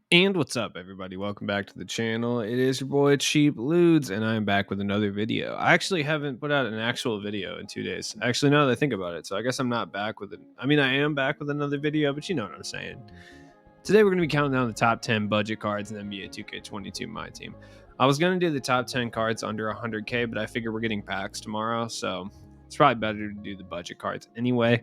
And what's up, everybody? Welcome back to the channel. It is your boy Cheap Ludes, and I'm back with another video. I actually haven't put out an actual video in 2 days. Actually, now that I think about it, so I guess I'm not back with it. I mean, I am back with another video, but you know what I'm saying. Today, we're going to be counting down the top 10 budget cards in NBA 2K22 My Team. I was going to do the top 10 cards under 100K, but I figure we're getting packs tomorrow, so it's probably better to do the budget cards anyway.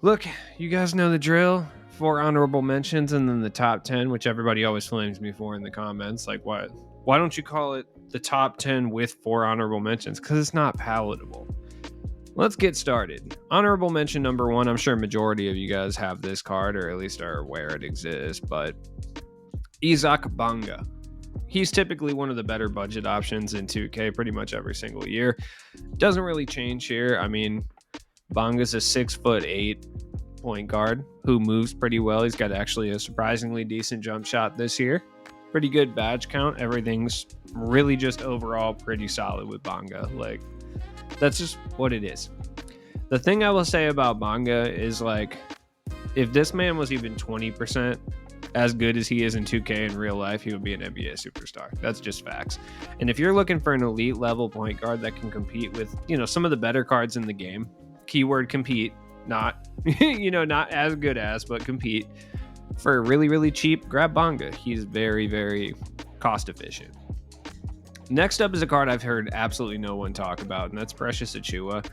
Look, you guys know the drill. 4 honorable mentions and then the top 10, which everybody always flames me for in the comments. Like, what? Why don't you call it the top 10 with 4 honorable mentions? Because it's not palatable. Let's get started. Honorable mention number 1. I'm sure majority of you guys have this card, or at least are aware it exists, but Isaac Bonga. He's typically one of the better budget options in 2K pretty much every single year. Doesn't really change here. I mean, Bonga's a 6'8" point guard who moves pretty well. He's got actually a surprisingly decent jump shot this year. Pretty good badge count. Everything's really just overall pretty solid with Bonga. Like, that's just what it is. The thing I will say about Bonga is, like, if this man was even 20% as good as he is in 2K in real life, he would be an NBA superstar. That's just facts. And if you're looking for an elite level point guard that can compete with, some of the better cards in the game, keyword compete, not not as good as, but compete for really, really cheap, grab Bonga. He's very, very cost efficient. Next up is a card I've heard absolutely no one talk about, and that's Precious Achiuwa.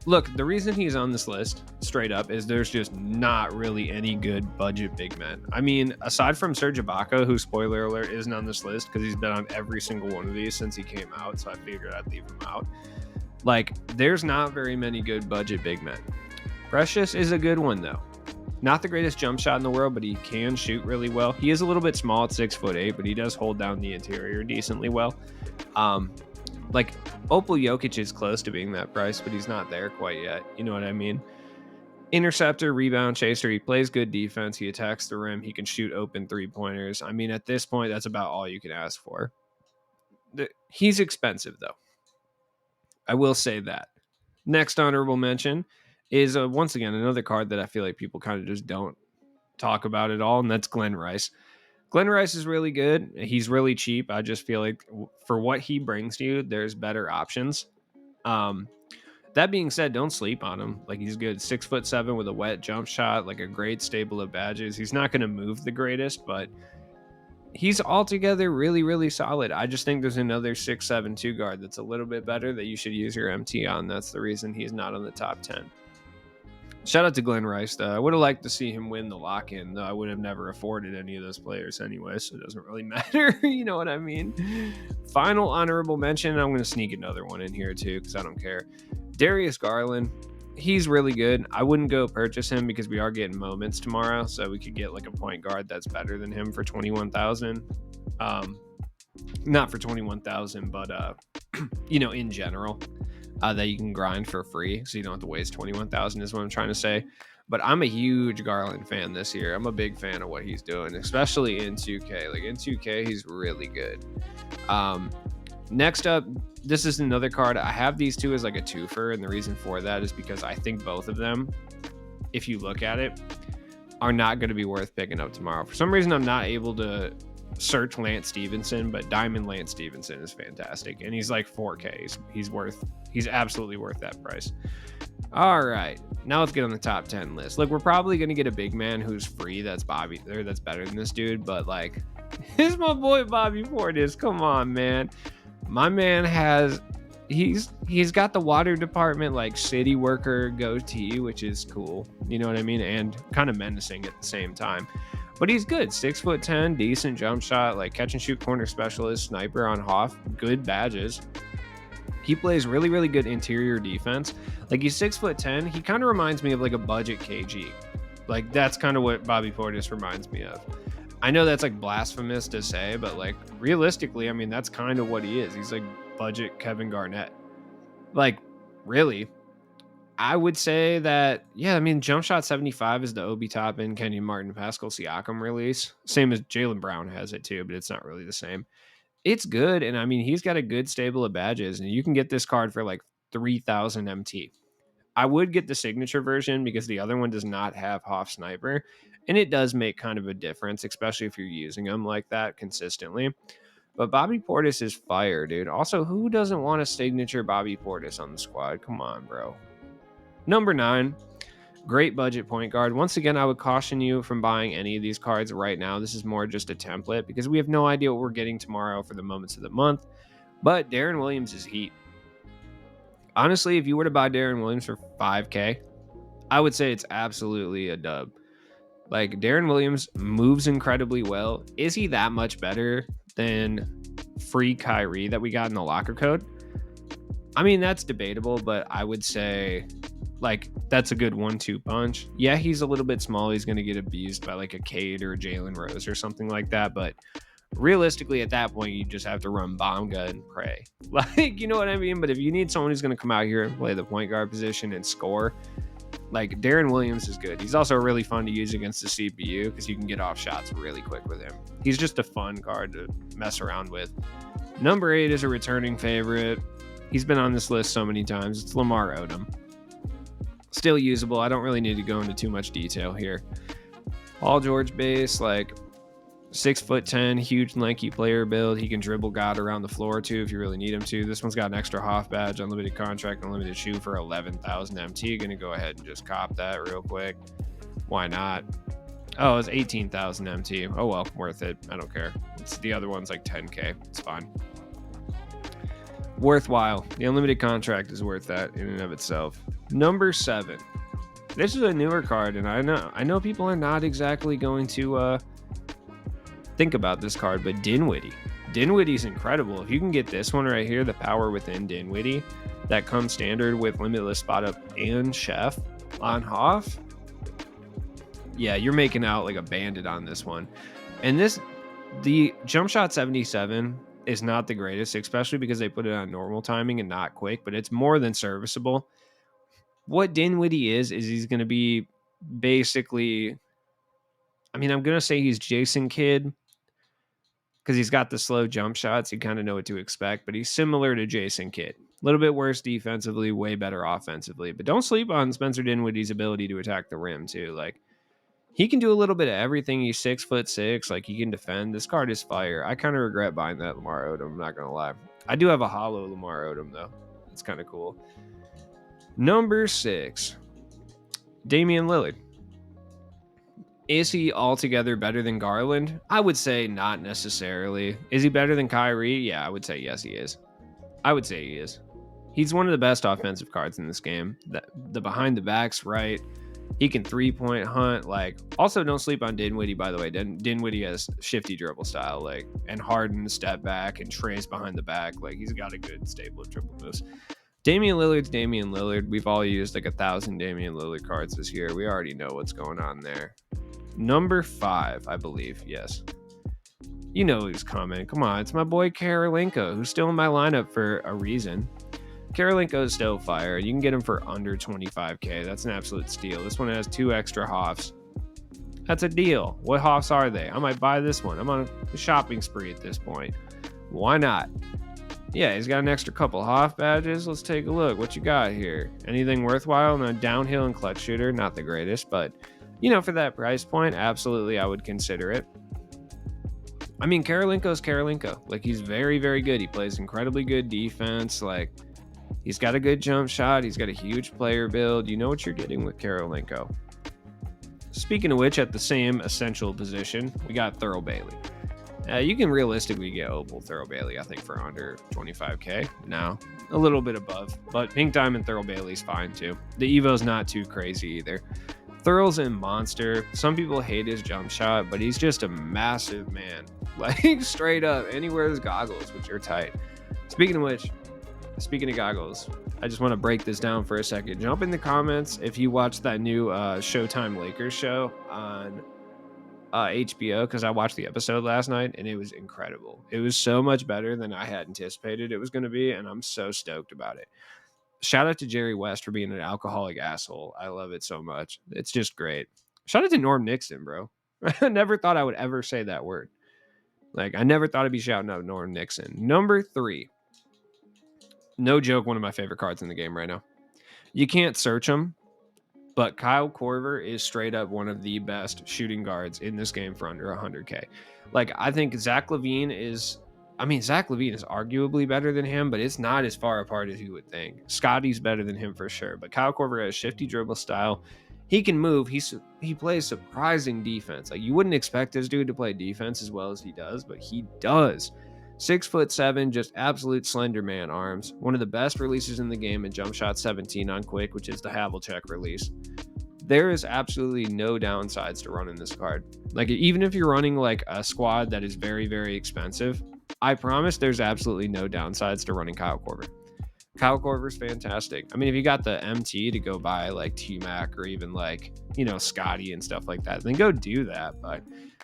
Look, the reason he's on this list, straight up, is there's just not really any good budget big men. I mean, aside from Serge Ibaka, who, spoiler alert, isn't on this list because he's been on every single one of these since he came out, so I figured I'd leave him out. Like, there's not very many good budget big men. Precious is a good one, though. Not the greatest jump shot in the world, but he can shoot really well. He is a little bit small at 6'8", but he does hold down the interior decently well. Like, Opal Jokic is close to being that price, but he's not there quite yet. You know what I mean? Interceptor, rebound chaser. He plays good defense. He attacks the rim. He can shoot open three-pointers. I mean, at this point, that's about all you can ask for. He's expensive, though. I will say that. Next honorable mention is, once again, another card that I feel like people kind of just don't talk about at all, and that's Glen Rice. Glen Rice is really good. He's really cheap. I just feel like for what he brings to you, there's better options. That being said, don't sleep on him. Like, he's good. 6'7" with a wet jump shot, like a great stable of badges. He's not going to move the greatest, but he's altogether really, really solid. I just think there's another 6'7" 2 guard that's a little bit better that you should use your MT on. That's the reason he's not on the top 10. Shout out to Glen Rice, though. I would have liked to see him win the lock-in, though I would have never afforded any of those players anyway, so it doesn't really matter. You know what I mean? Final honorable mention, I'm going to sneak another one in here, too, because I don't care. Darius Garland, he's really good. I wouldn't go purchase him because we are getting moments tomorrow, so we could get like a point guard that's better than him for 21,000. Not for 21,000, but in general, that you can grind for free, so you don't have to waste 21,000. Is what I'm trying to say. But I'm a huge Garland fan this year. I'm a big fan of what he's doing, especially in 2K. Like, in 2K, he's really good. Next up, this is another card. I have these two as like a twofer, and the reason for that is because I think both of them, if you look at it, are not going to be worth picking up tomorrow. For some reason, I'm not able to search Lance Stevenson, but Diamond Lance Stevenson is fantastic, and he's like 4K. He's absolutely worth that price. All right, now let's get on the top 10 list. Look, we're probably going to get a big man who's free that's better than this dude, but like, here's my boy Bobby Portis. Come on, man. My man he's got the water department like city worker goatee, which is cool. You know what I mean? And kind of menacing at the same time. But he's good. 6'10", decent jump shot, like catch and shoot corner specialist, sniper on Hoff, good badges. He plays really, really good interior defense. Like, he's 6'10". He kind of reminds me of like a budget KG. Like, that's kind of what Bobby Portis reminds me of. I know that's like blasphemous to say, but like, realistically, I mean, that's kind of what he is. He's like budget Kevin Garnett. Like, really, I would say that, yeah, I mean, jump shot 75 is the Obi Toppin, Kenyon Martin, Pascal Siakam release. Same as Jaylen Brown has it too, but it's not really the same. It's good, and I mean, he's got a good stable of badges, and you can get this card for like 3,000 MT. I would get the signature version because the other one does not have Hoff Sniper, And it does make kind of a difference, especially if you're using him like that consistently. But Bobby Portis is fire, dude. Also, who doesn't want a signature Bobby Portis on the squad? Come on, bro. Number 9, great budget point guard. Once again, I would caution you from buying any of these cards right now. This is more just a template because we have no idea what we're getting tomorrow for the moments of the month. But Darren Williams is heat. Honestly, if you were to buy Darren Williams for 5K, I would say it's absolutely a dub. Like, Darren Williams moves incredibly well. Is he that much better than free Kyrie that we got in the locker code? I mean, that's debatable, but I would say, like, that's a good 1-2 punch. Yeah, he's a little bit small. He's going to get abused by like a Cade or a Jalen Rose or something like that. But realistically, at that point, you just have to run Bonga and pray. Like, you know what I mean? But if you need someone who's going to come out here and play the point guard position and score, like, Darren Williams is good. He's also really fun to use against the CPU because you can get off shots really quick with him. He's just a fun card to mess around with. Number 8 is a returning favorite. He's been on this list so many times. It's Lamar Odom. Still usable. I don't really need to go into too much detail here. Paul George base, like 6'10", huge lanky player build. He can dribble God around the floor too if you really need him to. This one's got an extra Hoff badge, unlimited contract, unlimited shoe for 11,000 MT. Gonna go ahead and just cop that real quick. Why not? Oh, it's 18,000 MT. Oh well, worth it. I don't care. The other one's like 10K. It's fine. Worthwhile. The unlimited contract is worth that in and of itself. Number 7. This is a newer card, and I know people are not exactly going to think about this card, but Dinwiddie. Dinwiddie's incredible. If you can get this one right here, the Power Within Dinwiddie, that comes standard with Limitless Spot Up and Chef on Hoff. Yeah, you're making out like a bandit on this one. And the jump shot 77 is not the greatest, especially because they put it on normal timing and not quick, but it's more than serviceable. What Dinwiddie is he's going to be basically, I mean, I'm going to say he's Jason Kidd because he's got the slow jump shots. You kind of know what to expect, but he's similar to Jason Kidd. A little bit worse defensively, way better offensively. But don't sleep on Spencer Dinwiddie's ability to attack the rim too. Like, he can do a little bit of everything. He's 6'6". Like, he can defend. This card is fire. I kind of regret buying that Lamar Odom. I'm not going to lie. I do have a hollow Lamar Odom, though. It's kind of cool. Number 6, Damian Lillard. Is he altogether better than Garland? I would say not necessarily. Is he better than Kyrie? Yeah, I would say yes, he is. I would say he is. He's one of the best offensive cards in this game. The behind the back's right. He can 3-point hunt. Like, also don't sleep on Dinwiddie, by the way. Dinwiddie has shifty dribble style, like, and Harden step back and Trace behind the back. Like, he's got a good stable of dribble moves. Damian Lillard's Damian Lillard. We've all used like 1,000 Damian Lillard cards this year. We already know what's going on there. Number 5, I believe. Yes. You know who's coming. Come on. It's my boy Karolinko, who's still in my lineup for a reason. Karolinko is still fire. You can get him for under 25K. That's an absolute steal. This one has 2 extra Hoffs. That's a deal. What Hoffs are they? I might buy this one. I'm on a shopping spree at this point. Why not? Yeah, he's got an extra couple Hoff badges. Let's take a look. What you got here? Anything worthwhile? No, downhill and clutch shooter. Not the greatest, but, you know, for that price point, absolutely I would consider it. I mean, Karolinko's Karolinko. Like, he's very, very good. He plays incredibly good defense. Like, he's got a good jump shot. He's got a huge player build. You know what you're getting with Karolinko. Speaking of which, at the same essential position, we got Thurl Bailey. You can realistically get Opal Thurl Bailey, I think, for under 25K. Now, a little bit above. But Pink Diamond Thurl Bailey's fine, too. The Evo's not too crazy either. Thurl's a monster. Some people hate his jump shot, but he's just a massive man. Like, straight up, and he wears goggles, which are tight. Speaking of goggles, I just want to break this down for a second. Jump in the comments if you watched that new Showtime Lakers show on HBO, because I watched the episode last night, and it was incredible. It was so much better than I had anticipated it was going to be, and I'm so stoked about it. Shout out to Jerry West for being an alcoholic asshole. I love it so much. It's just great. Shout out to Norm Nixon, bro. I never thought I would ever say that word. Like, I never thought I'd be shouting out Norm Nixon. Number 3. No joke, one of my favorite cards in the game right now. You can't search him, But Kyle Korver is straight up one of the best shooting guards in this game for under 100K. Like, I think Zach LaVine is, I mean, Zach LaVine is arguably better than him, but it's not as far apart as you would think. Scotty's better than him for sure, but Kyle Korver has shifty dribble style. He can move. He plays surprising defense. Like, you wouldn't expect this dude to play defense as well as he does, but he does. 6'7", just absolute slender man arms. One of the best releases in the game in jump shot 17 on quick, which is the Havlicek release. There is absolutely no downsides to running this card. Like, even if you're running like a squad that is very, very expensive, I promise there's absolutely no downsides to running Kyle Korver. Kyle Korver's fantastic. I mean, if you got the MT to go buy like T-Mac or even like, Scotty and stuff like that, then go do that. But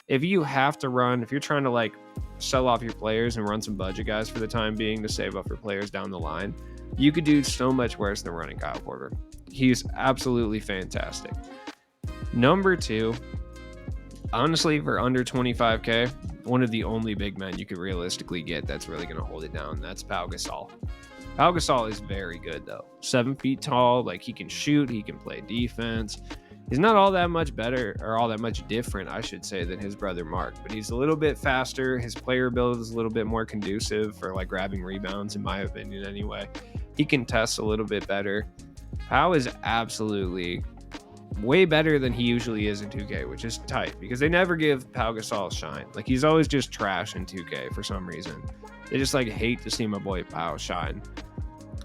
if you have to run, if you're trying to like sell off your players and run some budget guys for the time being to save up for players down the line, you could do so much worse than running Kyle Korver. He's absolutely fantastic. Number 2, honestly, for under 25K, one of the only big men you could realistically get that's really going to hold it down. That's Pau Gasol. Pau Gasol is very good, though. 7 feet tall. Like, he can shoot. He can play defense. He's not all that much better, or all that much different, I should say, than his brother Mark. But he's a little bit faster. His player build is a little bit more conducive for, like, grabbing rebounds, in my opinion, anyway. He can test a little bit better. Pau is absolutely way better than he usually is in 2K, which is tight, because they never give Pau Gasol shine. Like, he's always just trash in 2K for some reason. They just like hate to see my boy Pau shine.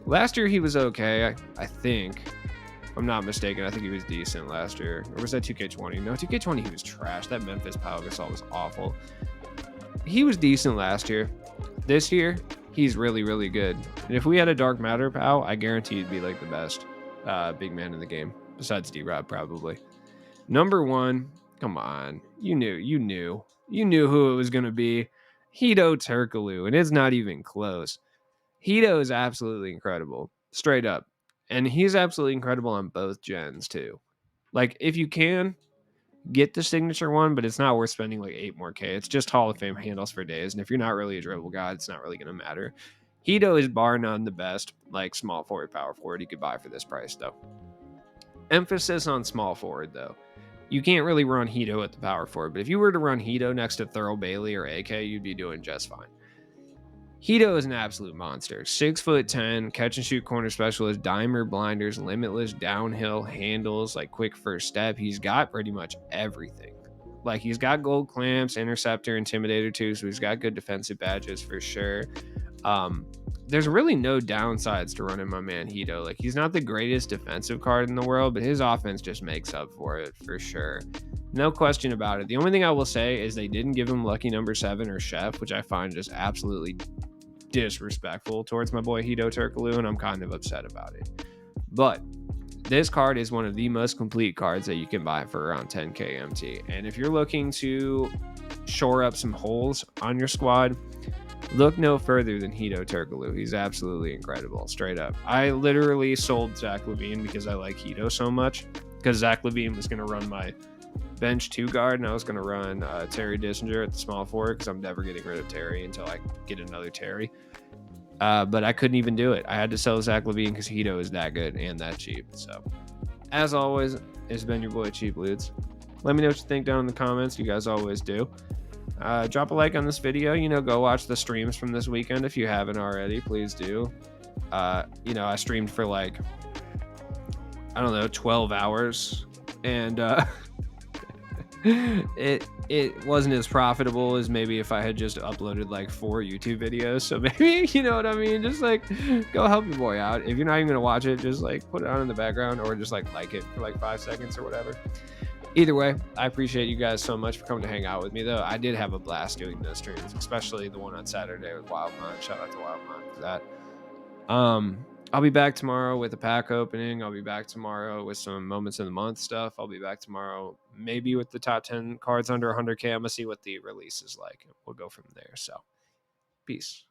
Last year he was okay, I think. If I'm not mistaken, I think he was decent last year. Or was that 2K20? No, 2K20 he was trash. That Memphis Pau Gasol was awful. He was decent last year. This year, he's really, really good. And if we had a Dark Matter Pau, I guarantee he'd be like the best big man in the game. Besides D-Rob, probably. Number 1, come on. You knew who it was going to be. Hedo Turkoglu, and it's not even close. Hedo is absolutely incredible, straight up. And he's absolutely incredible on both gens, too. Like, if you can, get the signature one, but it's not worth spending like 8 more K. It's just Hall of Fame handles for days, and if you're not really a dribble guy, it's not really going to matter. Hedo is bar none the best, like, small forward, power forward you could buy for this price, though. Emphasis on small forward, though. You can't really run Hedo at the power forward, but if you were to run Hedo next to Thurl Bailey or AK, you'd be doing just fine. Hedo is an absolute monster. 6'10", catch and shoot corner specialist, dimer blinders, limitless downhill handles, like quick first step. He's got pretty much everything. Like, he's got gold clamps, interceptor, intimidator too, so he's got good defensive badges for sure. There's really no downsides to running my man Hedo. Like, he's not the greatest defensive card in the world, but his offense just makes up for it for sure. No question about it. The only thing I will say is they didn't give him lucky number 7 or chef, which I find just absolutely disrespectful towards my boy Hedo Turkoglu, and I'm kind of upset about it. But this card is one of the most complete cards that you can buy for around 10K MT. And if you're looking to shore up some holes on your squad, look no further than Hedo Turkoglu. He's absolutely incredible, straight up. I literally sold Zach LaVine because I like Hedo so much, because Zach LaVine was going to run my bench 2 guard, and I was going to run Terry Dissinger at the small forward, because I'm never getting rid of Terry until I get another Terry. But I couldn't even do it. I had to sell Zach LaVine because Hedo is that good and that cheap. So, as always, it's been your boy Cheap Ludes. Let me know what you think down in the comments. You guys always do. Drop a like on this video. Go watch the streams from this weekend if you haven't already. Please do. I streamed for like, 12 hours, and it wasn't as profitable as maybe if I had just uploaded like 4 YouTube videos. So maybe, you know what I mean? Just like, go help your boy out. If you're not even gonna watch it, just like put it on in the background, or just like it for like 5 seconds or whatever. Either way, I appreciate you guys so much for coming to hang out with me, though. I did have a blast doing those streams, especially the one on Saturday with Wildmont. Shout out to Wildmont for that. I'll be back tomorrow with a pack opening. I'll be back tomorrow with some moments of the month stuff. I'll be back tomorrow maybe with the top 10 cards under 100K. I'm going to see what the release is like. We'll go from there. So, peace.